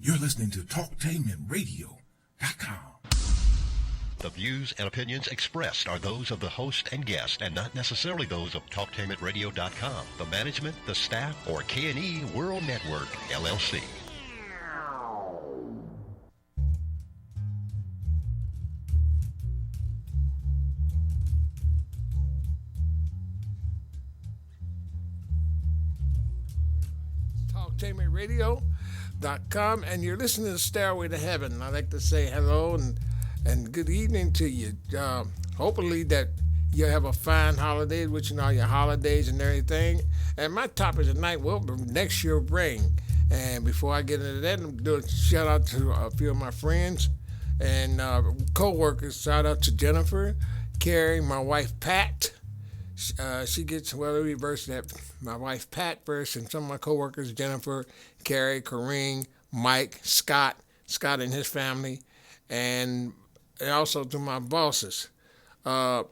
You're listening to TalkTainmentRadio.com. The views and opinions expressed are those of the host and guest and not necessarily those of TalkTainmentRadio.com, the management, the staff, or K&E World Network, LLC. TalkTainmentRadio.com, and you're listening to Stairway to Heaven. I'd like to say hello and good evening to you. Hopefully that you have a fine holiday, which all your holidays and everything. And my topic tonight, what will next year bring? And before I get into that, I'm doing a shout out to a few of my friends and co-workers. Shout out to Jennifer, Carrie, my wife Pat. She gets, well, let me reverse that. My wife Pat first, and some of my co-workers, Jennifer, Carrie, Kareem, Mike, Scott and his family, and also to my bosses. Well,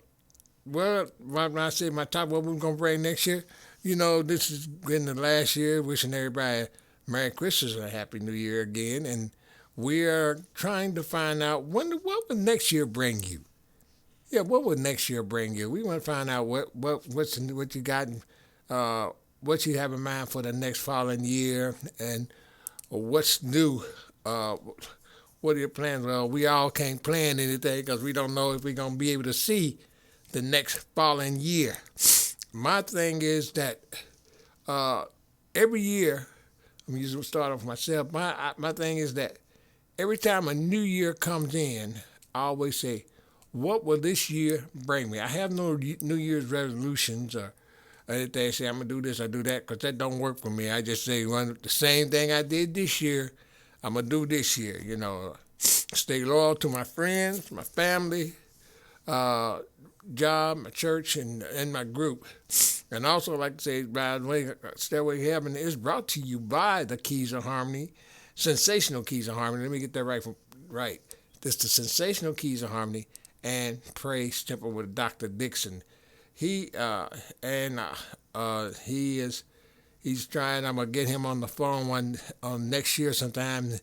when I say my top, what we're going to bring next year, this is getting the last year, wishing everybody a Merry Christmas and a Happy New Year again, and we are trying to find out what will next year bring you. Yeah, what will next year bring you? We want to find out what you got, what you have in mind for the next following year, and what's new. What are your plans? Well, we all can't plan anything because we don't know if we're going to be able to see the next following year. My thing is that every year, I'm usually start off myself. My thing is that every time a new year comes in, I always say, what will this year bring me? I have no New Year's resolutions or anything. Say I'm gonna do this or do that, because that don't work for me. I just say the same thing I did this year, I'm gonna do this year. Stay loyal to my friends, my family, job, my church, and my group. And also, like to say, by the way, Stairway to Heaven is brought to you by the Keys of Harmony, Sensational Keys of Harmony. Let me get that right. This is the Sensational Keys of Harmony and Praise Temple with Dr. Dixon. He's trying. I'm gonna get him on the phone next year sometime,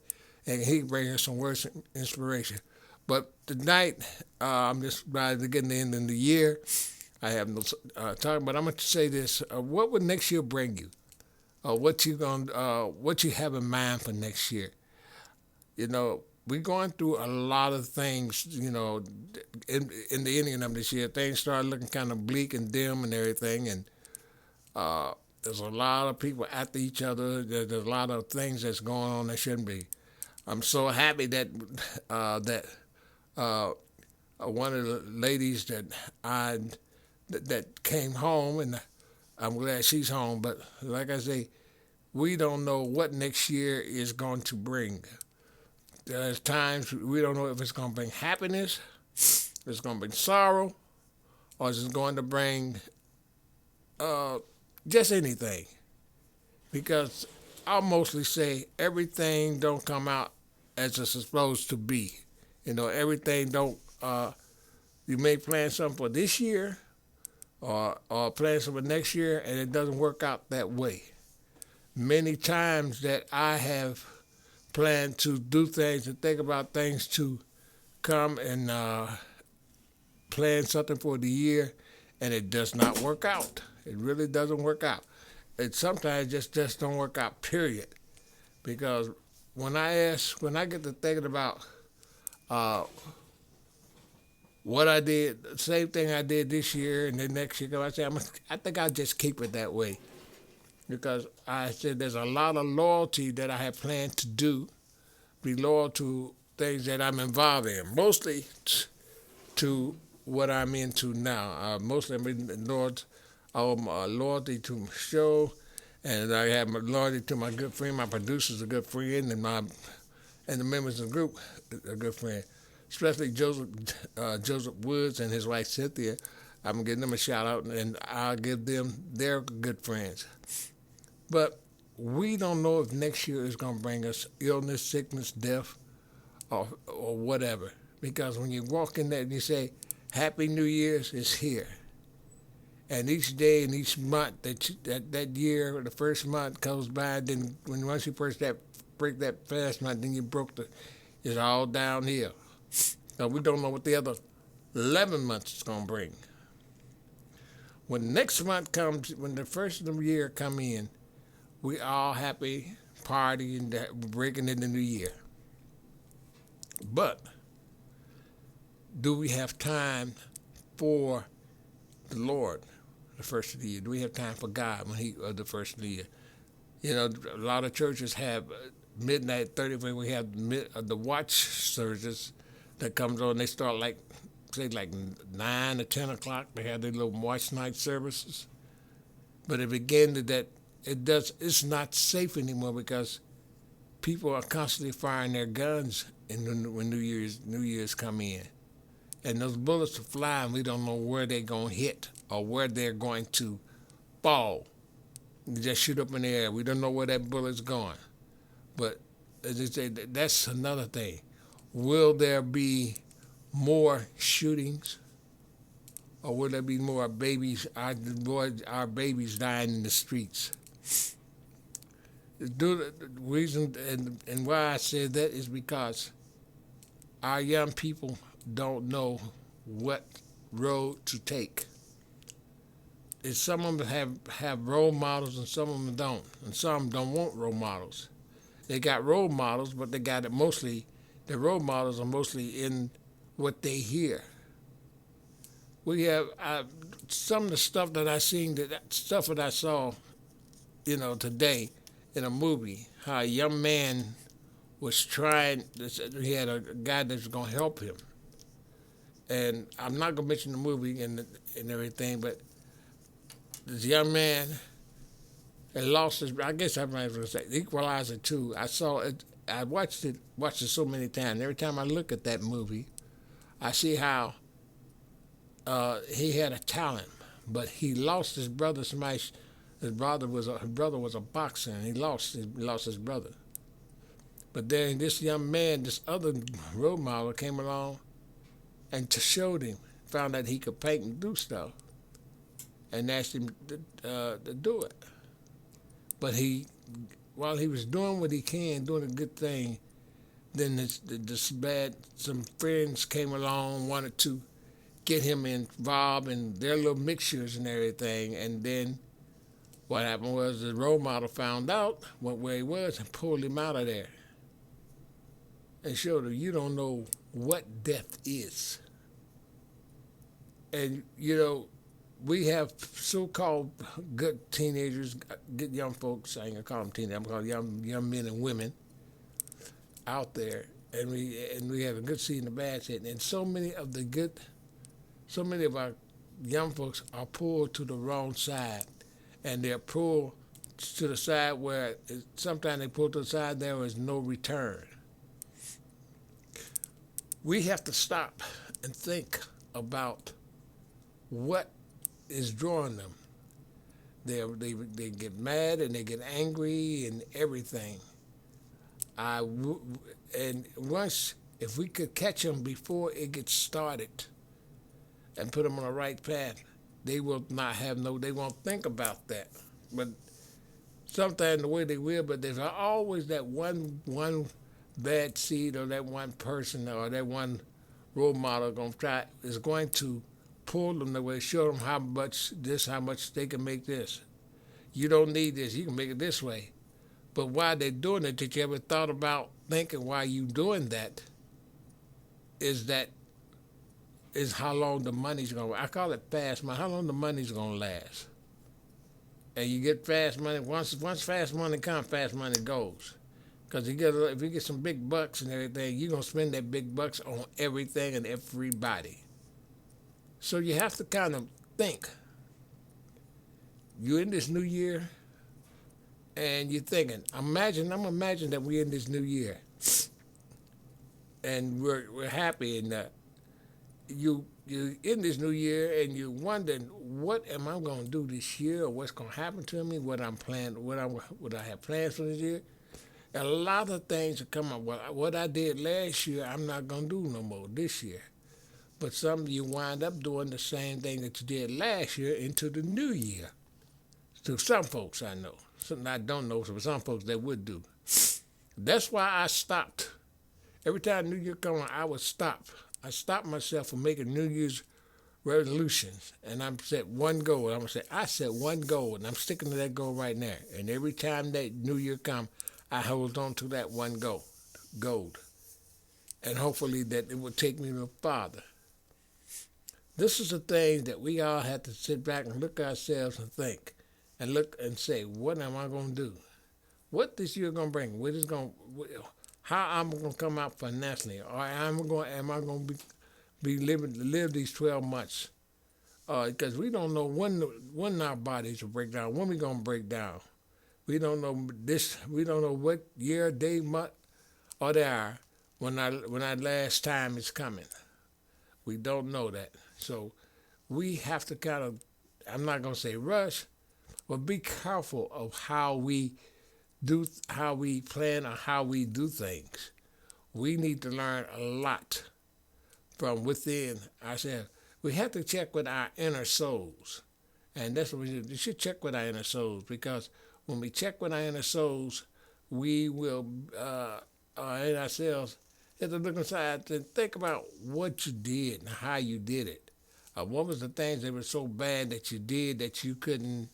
and he bring us some words of inspiration. But tonight, I'm just about to get to the end of the year. I have no talk, but I'm gonna say this: what will next year bring you? What you have in mind for next year? We're going through a lot of things, in the ending of this year. Things start looking kind of bleak and dim and everything, and there's a lot of people after each other. There's a lot of things that's going on that shouldn't be. I'm so happy that one of the ladies that came home, and I'm glad she's home, but like I say, we don't know what next year is going to bring. There's times we don't know if it's going to bring happiness, if it's going to bring sorrow, or is it going to bring just anything. Because I'll mostly say everything don't come out as it's supposed to be. Everything don't, you may plan something for this year or plan something for next year, and it doesn't work out that way. Many times that I have plan to do things and think about things to come and plan something for the year, and it does not work out. It really doesn't work out. It sometimes just don't work out, period. Because when I get to thinking about what I did, the same thing I did this year and the next year, I think I'll just keep it that way. Because I said there's a lot of loyalty that I have planned to do, be loyal to things that I'm involved in, mostly to what I'm into now. Mostly I'm in loyalty to my show, and I have my loyalty to my good friend. My producer's a good friend, and the members of the group are a good friend, especially Joseph Woods and his wife Cynthia. I'm giving them a shout out, and I'll give them their good friends. But we don't know if next year is going to bring us illness, sickness, death, or whatever. Because when you walk in there and you say, Happy New Year's is here. And each day and each month that year, the first month goes by, then once you press that break that fast month, then you broke it's all downhill. Now, we don't know what the other 11 months is going to bring. When next month comes, when the first of the year come in, we all happy, partying, breaking in the new year. But do we have time for the Lord the first of the year? Do we have time for God the first of the year? You know, a lot of churches have midnight 30 when we have the watch services that comes on. They start like 9 or 10 o'clock. They have their little watch night services. But it began that it's not safe anymore because people are constantly firing their guns when New Year's come in. And those bullets are flying. We don't know where they're going to hit or where they're going to fall. You just shoot up in the air. We don't know where that bullet's going. But as I say, that's another thing. Will there be more shootings? Or will there be more babies, our babies dying in the streets? The reason and why I said that is because our young people don't know what road to take. And some of them have role models and some of them don't. And some don't want role models. They got role models, but they got it mostly, the role models are mostly in what they hear. We have some of the stuff that I seen, stuff that I saw, today in a movie, how a young man was trying, he had a guy that was going to help him. And I'm not going to mention the movie and everything, but this young man had lost his, I guess I might as well say, Equalizer 2. I saw it, I watched it so many times. Every time I look at that movie, I see how he had a talent, but he lost his brother. His brother was a boxer, and he lost his brother. But then this young man, this other role model came along and showed him, found out he could paint and do stuff, and asked him to do it. But while he was doing what he can, doing a good thing, then some friends came along, wanted to get him involved in their little mixtures and everything. And then what happened was the role model found out where he was and pulled him out of there and showed him, you don't know what death is. And, we have so-called good teenagers, good young folks, I ain't gonna call them teenagers, I'm gonna call them young men and women out there, and we have a good seed and a bad seed. And so many of our young folks are pulled to the wrong side, and they're pulled to the side where sometimes they pull to the side there is no return. We have to stop and think about what is drawing them. They get mad and they get angry and everything. And once, if we could catch them before it gets started and put them on the right path, they will not they won't think about that. But sometimes the way they will, but there's always that one bad seed or that one person or that one role model is going to pull them the way, show them how much they can make this. You don't need this, you can make it this way. But while they're doing it, did you ever thought about thinking while you doing that is how long the money's going to, I call it fast money, how long the money's going to last. And you get fast money, once fast money comes, fast money goes. Because if you get some big bucks and everything, you're going to spend that big bucks on everything and everybody. So you have to kind of think. You're in this new year, and you're thinking, I'm imagining that we're in this new year, and we're happy, and you're in this new year, and you're wondering, what am I going to do this year, or what's going to happen to me, what I have plans for this year. A lot of things are coming up. Well, what I did last year, I'm not going to do no more this year. But some of you wind up doing the same thing that you did last year into the new year. To some folks I know. Some I don't know, so some folks that would do. That's why I stopped. Every time New Year come, I would stop. I stopped myself from making New Year's resolutions, and I'm set one goal. I'm gonna say I set one goal, and I'm sticking to that goal right now. And every time that New Year come, I hold on to that one goal, and hopefully that it will take me no farther. This is the thing that we all have to sit back and look at ourselves and think, and look and say, what am I gonna do? What this year gonna bring? What is gonna? How I'm gonna come out financially? Or am I gonna live these 12 months? Because we don't know when our bodies will break down. When we gonna break down? We don't know this. We don't know what year, day, month, or the hour when our last time is coming. We don't know that. So we have to kind of, I'm not gonna say rush, but be careful of how we plan or how we do things. We need to learn a lot from within ourselves. We have to check with our inner souls. And that's what we do. We should check with our inner souls, because when we check with our inner souls, we will, in ourselves, have to look inside and think about what you did and how you did it. What was the things that were so bad that you did that you couldn't,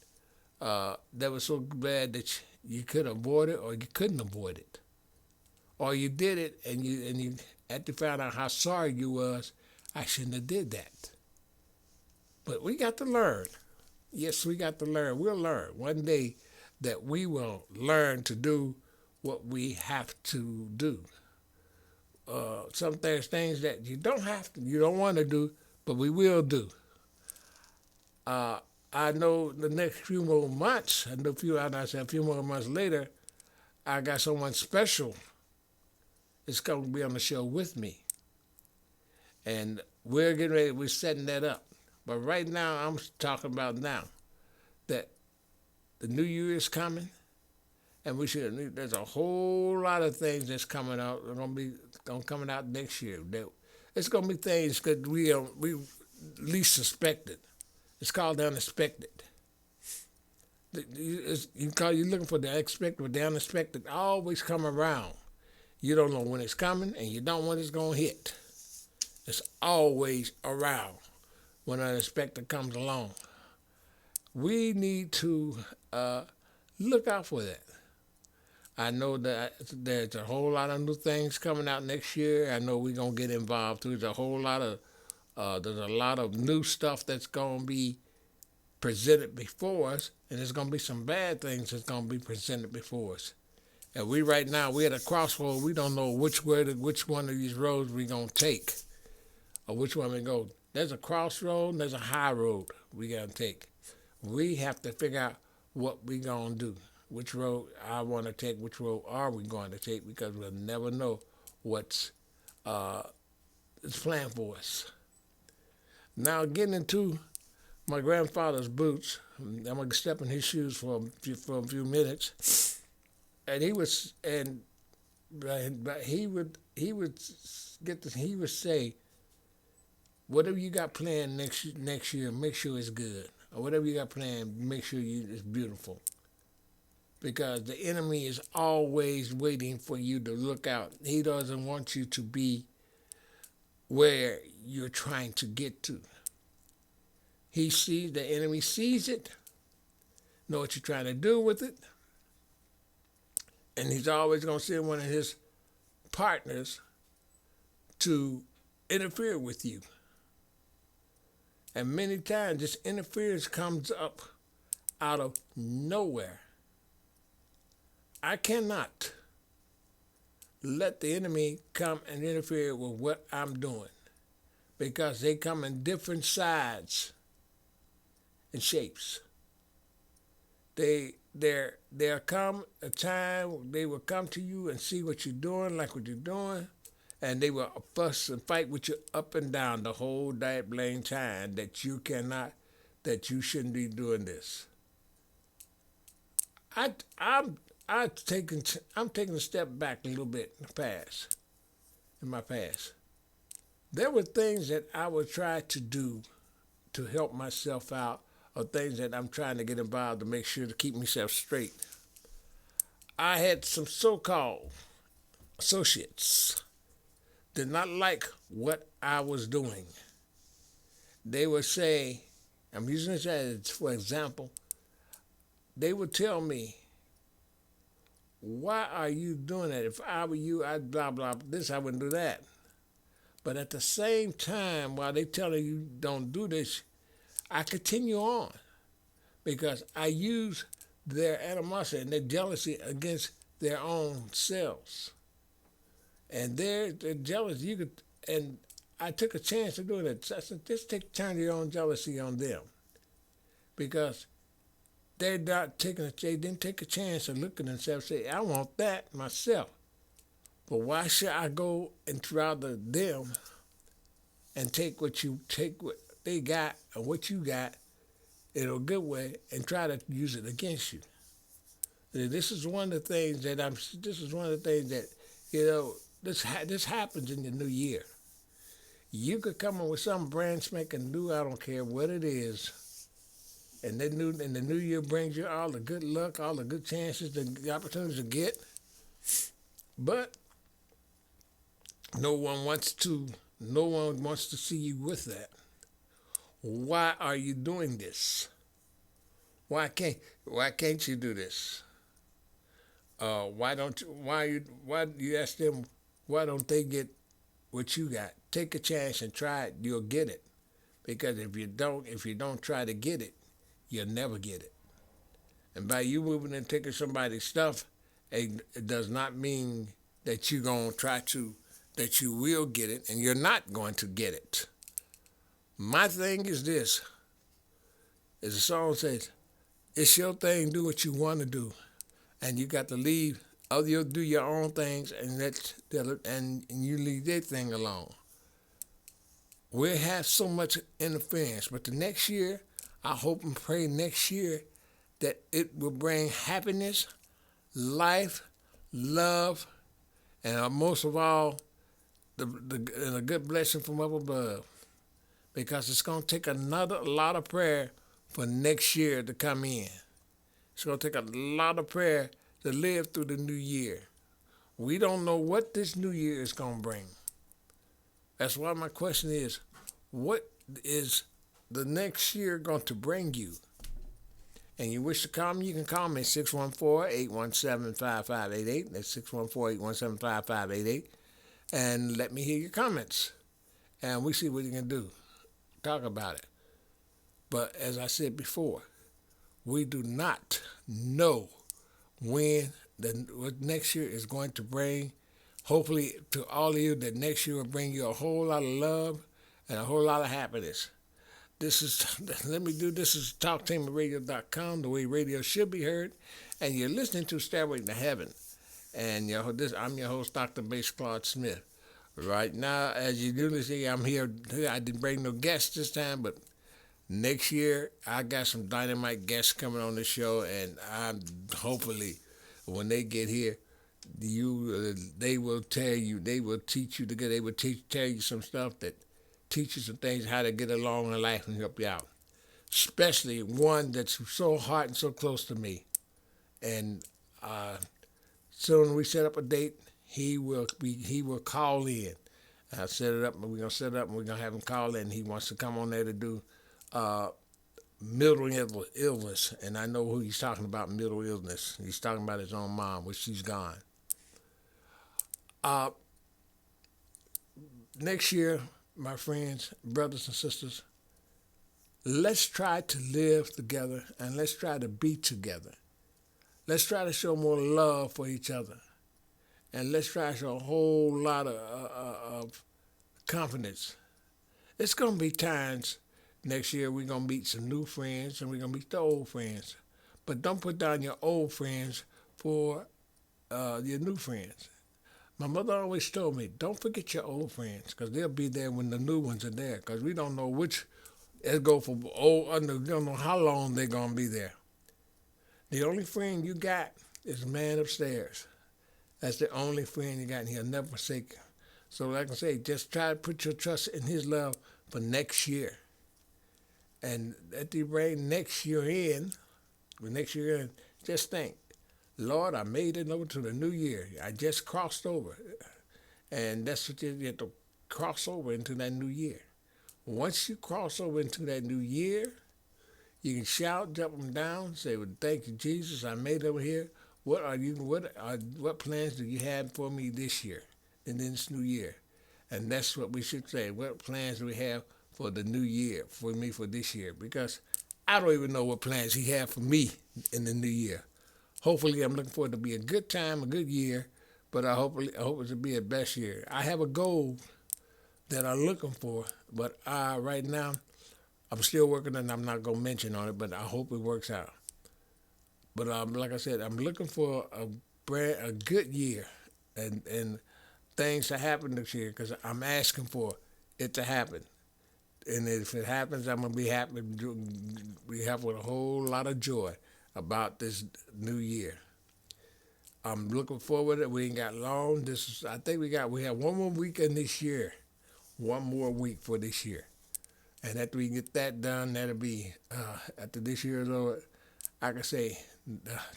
that was so bad that you could avoid it or you couldn't avoid it. Or you did it and you had to find out how sorry you was, I shouldn't have did that. But we got to learn. Yes, we got to learn. We'll learn one day that we will learn to do what we have to do. Some things that you don't have to, you don't want to do, but we will do. I know the next few more months, a few more months later, I got someone special that's going to be on the show with me. And we're setting that up. But right now, I'm talking about now that the new year is coming, and there's a whole lot of things that's coming out. They're going to be coming out next year. It's going to be things that we least suspected. It's called the unexpected. You're looking for the expected, but the unexpected always come around. You don't know when it's coming, and you don't know when it's going to hit. It's always around when unexpected comes along. We need to look out for that. I know that there's a whole lot of new things coming out next year. I know we're going to get involved too. There's a lot of new stuff that's going to be presented before us, and there's going to be some bad things that's going to be presented before us. And we're at a crossroad. We don't know which one of these roads we're going to take, or which one we go. There's a crossroad and there's a high road we got to take. We have to figure out what we're going to do, which road I want to take, which road are we going to take, because we'll never know what's planned for us. Now, getting into my grandfather's boots, I'm going to step in his shoes for a few minutes. And he would say, whatever you got planned next year, make sure it's good. Or whatever you got planned, make sure it's beautiful. Because the enemy is always waiting for you to look out. He doesn't want you to be where you're trying to get to. The enemy sees it, know what you're trying to do with it, and he's always going to send one of his partners to interfere with you. And many times this interference comes up out of nowhere. I cannot let the enemy come and interfere with what I'm doing, because they come in different sides and shapes. There come a time they will come to you and see what you're doing, like what you're doing, and they will fuss and fight with you up and down the whole blame time that you shouldn't be doing this. I'm taking a step back a little bit in my past. There were things that I would try to do to help myself out, or things that I'm trying to get involved to make sure to keep myself straight. I had some so-called associates did not like what I was doing. They would say, I'm using this as for example, they would tell me, why are you doing that? If I were you, I'd blah, blah, this, I wouldn't do that. But at the same time, while they telling you don't do this, I continue on because I use their animosity and their jealousy against their own selves. And they're jealous. And I took a chance of doing it. I said, just turn your own jealousy on them. Because they didn't take a chance of looking at themselves and say, I want that myself. But why should I go and rather them and take what they got or what you got in a good way and try to use it against you? This is one of the things that this happens in the new year. You could come up with some brand spanking new, I don't care what it is, and the new year brings you all the good luck, all the good chances, the opportunities to get. But no one wants to see you with that. Why are you doing this? Why can't you do this? Why you ask them, why don't they get what you got? Take a chance and try it, you'll get it. Because if you don't try to get it, you'll never get it. And by you moving and taking somebody's stuff, it does not mean that you're going to that you will get it, and you're not going to get it. My thing is this, as the song says, it's your thing, do what you want to do. And you got to leave, you'll do your own things, and you leave their thing alone. We'll have so much interference, but the next year, I hope and pray next year that it will bring happiness, life, love, and most of all, and a good blessing from up above. Because it's going to take a lot of prayer for next year to come in. It's going to take a lot of prayer to live through the new year. We don't know what this new year is going to bring. That's why my question is, what is the next year going to bring you? And you wish to call me, you can call me at 614-817-5588. That's 614-817-5588. And let me hear your comments. And we see what you can do. Talk about it. But as I said before, we do not know what next year is going to bring. Hopefully to all of you that next year will bring you a whole lot of love and a whole lot of happiness. This is TalkTainmentRadio.com, the way radio should be heard. And you're listening to Stairway to Heaven. And I'm your host, Dr. Bass Claude Smith. Right now, as you usually see, I'm here. I didn't bring no guests this time, but next year, I got some dynamite guests coming on the show, and I'm hopefully, when they get here, they will tell you, they will teach you tell you some stuff that teaches some things how to get along in life and help you out. Especially one that's so hard and so close to me. And soon we set up a date, he will call in. I set it up, and we're gonna set it up, and we're gonna have him call in. He wants to come on there to do mental illness, and I know who he's talking about. Mental illness. He's talking about his own mom, which she's gone. Next year, my friends, brothers and sisters, let's try to live together and let's try to be together. Let's try to show more love for each other. And let's try to show a whole lot of confidence. It's going to be times next year we're going to meet some new friends and we're going to meet the old friends. But don't put down your old friends for your new friends. My mother always told me, don't forget your old friends, because they'll be there when the new ones are there, because we don't know which, we don't know how long they're going to be there. The only friend you got is the man upstairs. That's the only friend you got, and he'll never forsake you. So like I say, just try to put your trust in his love for next year. And at the rate next year in, just think, Lord, I made it over to the new year. I just crossed over. And that's what you have to cross over into that new year. Once you cross over into that new year, you can shout, jump them down, say, "Well, thank you, Jesus. I made it over here. What plans do you have for me this year and in this new year?" And that's what we should say. What plans do we have for the new year, for me for this year? Because I don't even know what plans he had for me in the new year. Hopefully, I'm looking for it to be a good time, a good year, but I hope it to be a best year. I have a goal that I'm looking for, but right now, I'm still working and I'm not going to mention on it, but I hope it works out. But like I said, I'm looking for a good year and things to happen this year because I'm asking for it to happen. And if it happens, I'm going to be happy. We have with a whole lot of joy about this new year. I'm looking forward to it. We ain't got long. I think we have one more week in this year. One more week for this year. And after we get that done, that'll be, after this year is over, I can say,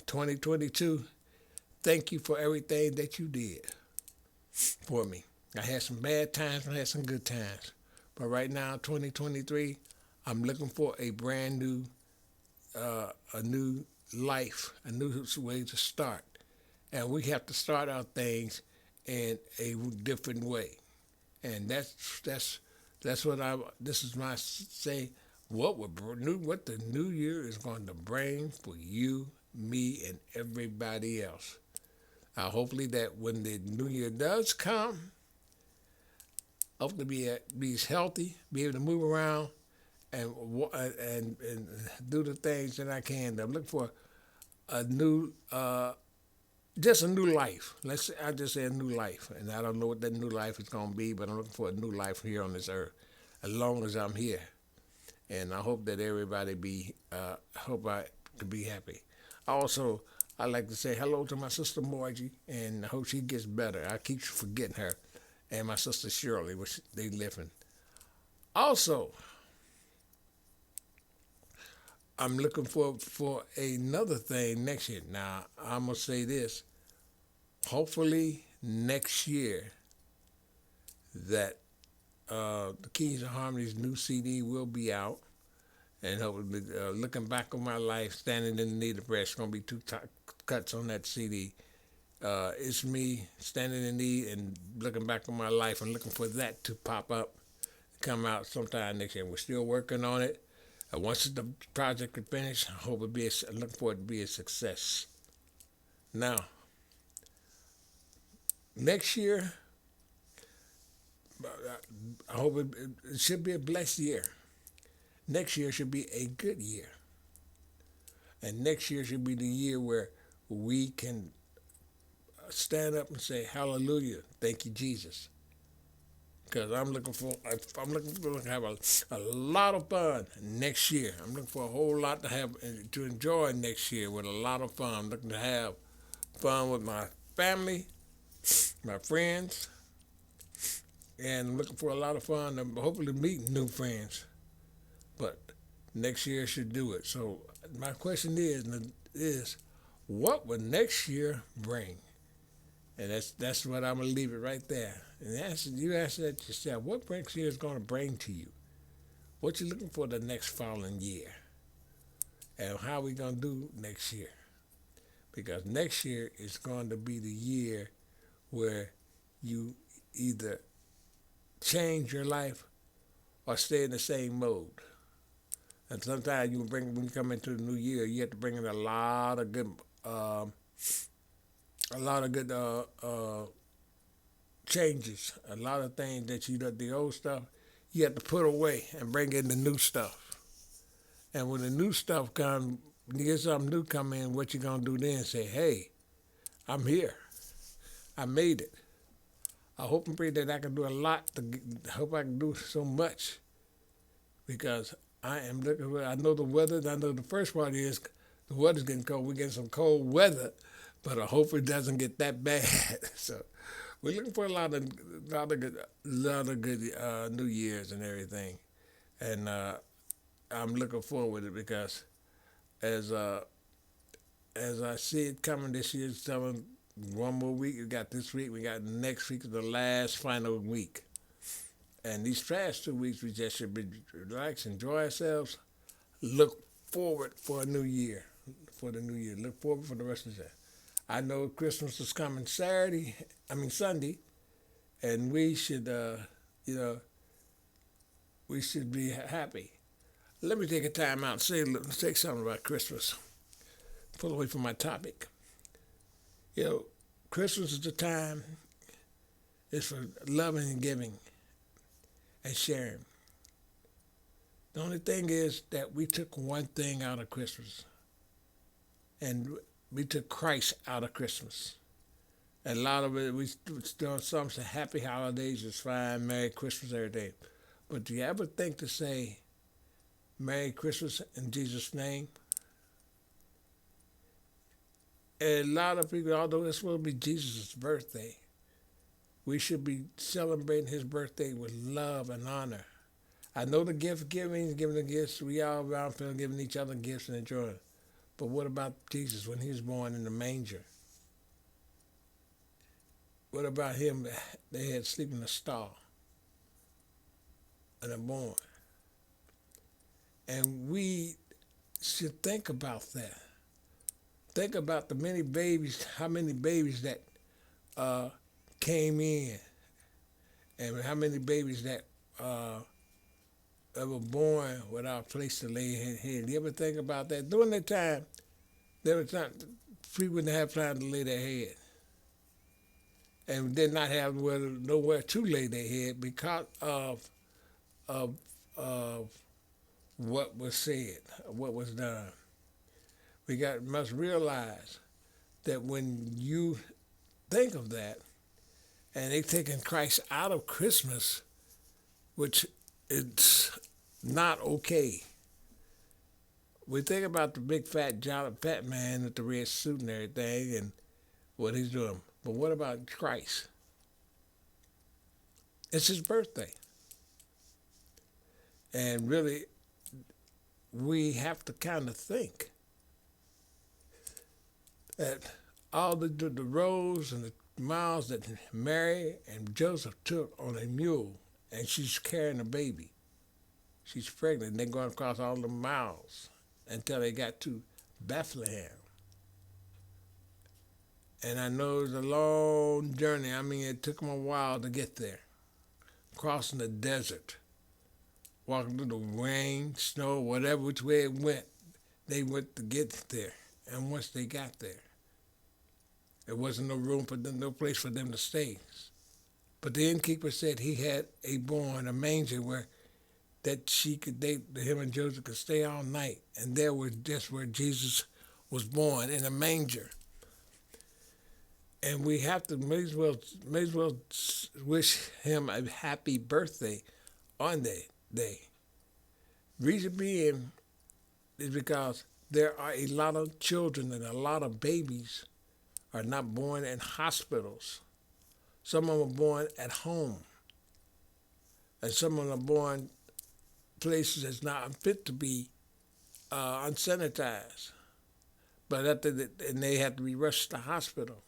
2022, thank you for everything that you did for me. I had some bad times, I had some good times. But right now, 2023, I'm looking for a brand new, a new life, a new way to start. And we have to start our things in a different way. And that's what this is my say, what the new year is going to bring for you, me, and everybody else. Hopefully that when the new year does come, hopefully be healthy, be able to move around, and do the things that I can. I'm looking for a new, just a new life. I just say a new life, and I don't know what that new life is going to be, but I'm looking for a new life here on this earth, as long as I'm here. And I hope that everybody hope I can be happy. Also, I'd like to say hello to my sister Margie, and I hope she gets better. I keep forgetting her, and my sister Shirley, which they live in. Also, I'm looking for another thing next year. Now, I'm going to say this. Hopefully, next year, that the Keys of Harmony's new CD will be out. And hopefully, looking back on my life, standing in the need of prayer, it's going to be two cuts on that CD. It's me standing in need and looking back on my life and looking for that to pop up, come out sometime next year. We're still working on it. Once the project is finished, I hope I'm looking for it to be a success. Now, next year, I hope it should be a blessed year. Next year should be a good year. And next year should be the year where we can stand up and say, "Hallelujah, thank you, Jesus." Because I'm looking to have a lot of fun next year. I'm looking for a whole lot to enjoy next year with a lot of fun. I'm looking to have fun with my family, my friends, and I'm looking for a lot of fun. I'm hopefully meeting new friends. But next year should do it. So my question is what will next year bring? And that's what I'm going to leave it right there. And you answer that yourself. What next year is going to bring to you? What you looking for the next following year? And how we going to do next year? Because next year is going to be the year where you either change your life or stay in the same mode. And sometimes when you come into the new year, you have to bring in a lot of good changes, a lot of things that the old stuff, you have to put away and bring in the new stuff. And when the new stuff comes, when you get something new come in, what you gonna do then? Say, "Hey, I'm here. I made it." I hope and pray that I can do a lot. I hope I can do so much, because I am looking for. I know the weather. I know the first part is the weather's getting cold. We're getting some cold weather, but I hope it doesn't get that bad. So we're looking for a lot of good New Year's and everything, and I'm looking forward to it because as as I see it coming this year, it's telling 1 more week. We got this week. We got next week, the last final week. And these past 2 weeks, we just should be relaxed, enjoy ourselves, look forward for a new year, for the new year. Look forward for the rest of the year. I know Christmas is coming Sunday, and we should, we should be happy. Let me take a time out and say something about Christmas. Pull away from my topic. Christmas is the time. It's for loving and giving and sharing. The only thing is that we took one thing out of Christmas, and we took Christ out of Christmas. And a lot of it, we still some say happy holidays is fine, Merry Christmas every day. But do you ever think to say Merry Christmas in Jesus' name? And a lot of people, although this will be Jesus' birthday, we should be celebrating his birthday with love and honor. I know the gift giving, giving the gifts, we all around feeling giving each other gifts and enjoying. But what about Jesus when he was born in the manger? What about him? They had sleep in a stall and are born. And we should think about that. Think about the many babies, how many babies that came in, and how many babies that were born without a place to lay their head. You ever think about that? During that time, people wouldn't have time to lay their head, and did not have nowhere to lay their head because of what was said, what was done. We must realize that when you think of that, and they taking Christ out of Christmas, which it's not okay. We think about the big fat man with the red suit and everything and what he's doing. But what about Christ? It's his birthday. And really, we have to kind of think that all the roads and the miles that Mary and Joseph took on a mule, and she's carrying a baby. She's pregnant, and they're going across all the miles until they got to Bethlehem. And I know it was a long journey. It took them a while to get there. Crossing the desert, walking through the rain, snow, whatever which way it went, they went to get there. And once they got there, there wasn't no room for them, no place for them to stay. But the innkeeper said he had a manger where him and Joseph could stay all night. And there was just where Jesus was born, in a manger. And we have to may as well wish him a happy birthday on that day. Reason being is because there are a lot of children and a lot of babies are not born in hospitals. Some of them are born at home. And some of them are born places that's not unfit to be unsanitized. But and they have to be rushed to the hospital.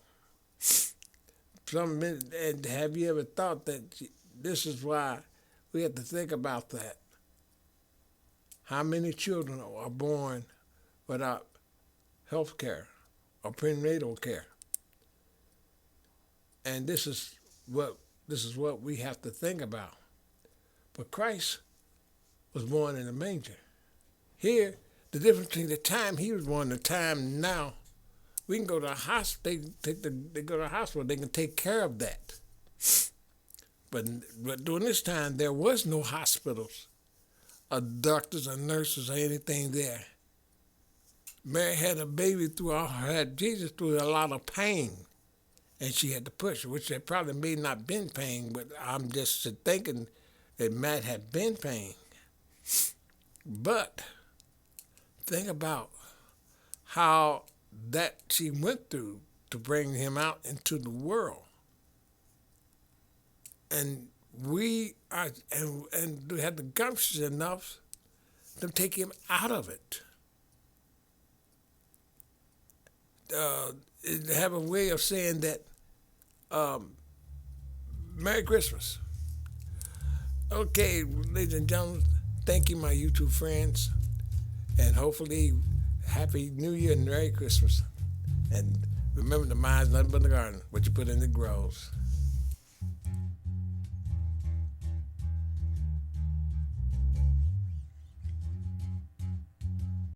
And have you ever thought that this is why we have to think about that? How many children are born without health care or prenatal care? And this is what we have to think about. But Christ was born in a manger. Here, the difference between the time he was born and the time now, we can go to the hospital. They go to the hospital. They can take care of that. But during this time, there was no hospitals, or doctors, or nurses, or anything there. Mary had a baby had Jesus through a lot of pain, and she had to push, which there probably may not been pain, but I'm just thinking it might have been pain. But think about how that she went through to bring him out into the world. And we are, and we had the gumption enough to take him out of it. have a way of saying that Merry Christmas. Okay, ladies and gentlemen, thank you, my YouTube friends, and hopefully Happy New Year and Merry Christmas. And remember, the mind's nothing but the garden. What you put in, it grows.